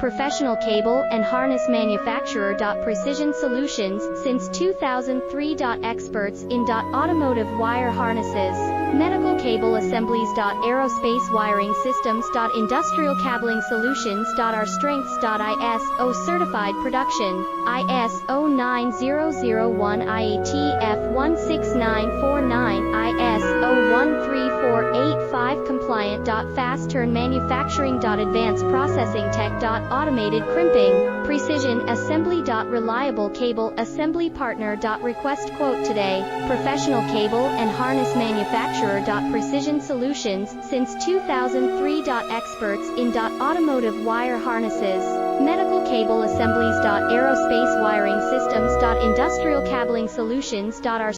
professional cable and harness manufacturer. Precision Solutions, since 2003. Experts in automotive wire harnesses, medical cable assemblies. Aerospace wiring systems. Industrial cabling solutions. Our strengths. ISO certified production, ISO 9001 IATF 16949, ISO 13485 compliant. Fast turn manufacturing. Advanced processing tech. Automated crimping, precision assembly. Reliable cable assembly partner. Request quote today. Professional cable and harness manufacturer. Precision Solutions, since 2003. Experts in automotive wire harnesses, medical cable assemblies. Aerospace wiring systems. Industrial cabling solutions. Our